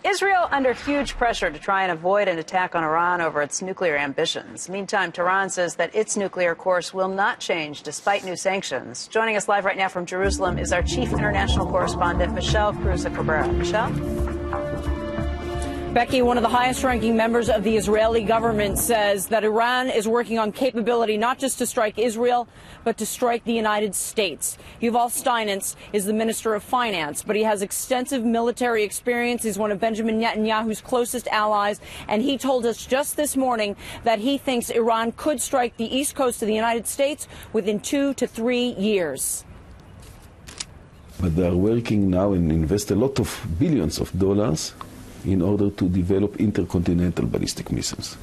Israel under huge pressure to try and avoid an attack on Iran over its nuclear ambitions. Meantime, Tehran says that its nuclear course will not change despite new sanctions. Joining us live right now from Jerusalem is our chief international correspondent, Michelle Caruso-Cabrera. Michelle? Becky, one of the highest-ranking members of the Israeli government says that Iran is working on capability not just to strike Israel, but to strike the United States. Yuval Steinitz is the Minister of Finance, but he has extensive military experience. He's one of Benjamin Netanyahu's closest allies, and he told us just this morning that he thinks Iran could strike the east coast of the United States within 2 to 3 years. But they are working now and invest a lot of billions of dollars in order to develop intercontinental ballistic missiles.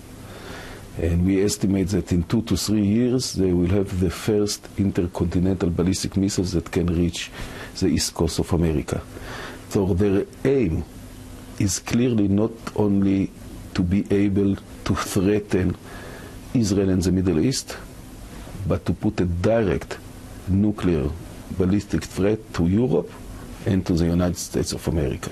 And we estimate that in 2 to 3 years they will have the first intercontinental ballistic missiles that can reach the east coast of America. So their aim is clearly not only to be able to threaten Israel and the Middle East, but to put a direct nuclear ballistic threat to Europe and to the United States of America.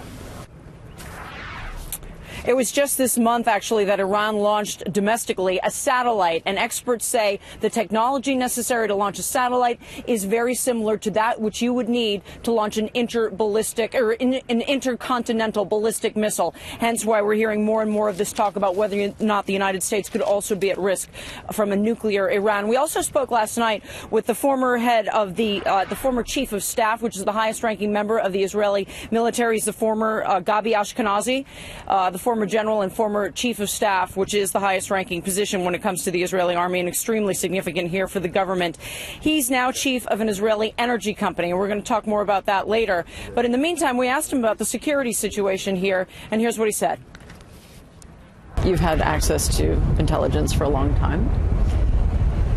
It was just this month, actually, that Iran launched domestically a satellite, and experts say the technology necessary to launch a satellite is very similar to that which you would need to launch an intercontinental ballistic missile. Hence why we're hearing more and more of this talk about whether or not the United States could also be at risk from a nuclear Iran. We also spoke last night with the former head of the former chief of staff, which is the highest-ranking member of the Israeli military, is the former Gabi Ashkenazi, the former general and former chief of staff, which is the highest-ranking position when it comes to the Israeli army and extremely significant here for the government. He's now chief of an Israeli energy company, and we're going to talk more about that later. But in the meantime, we asked him about the security situation here, and here's what he said. You've had access to intelligence for a long time.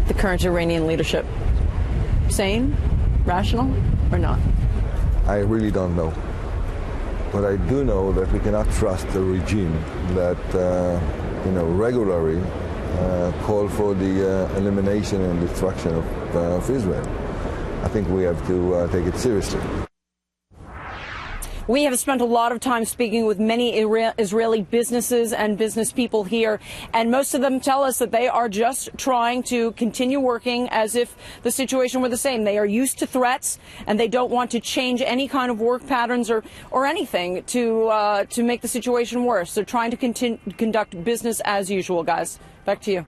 The current Iranian leadership, sane, rational, or not? I really don't know. But I do know that we cannot trust a regime that, regularly call for the elimination and destruction of Israel. I think we have to take it seriously. We have spent a lot of time speaking with many Israeli businesses and business people here, and most of them tell us that they are just trying to continue working as if the situation were the same. They are used to threats, and they don't want to change any kind of work patterns or anything to make the situation worse. They're trying to conduct business as usual, guys. Back to you.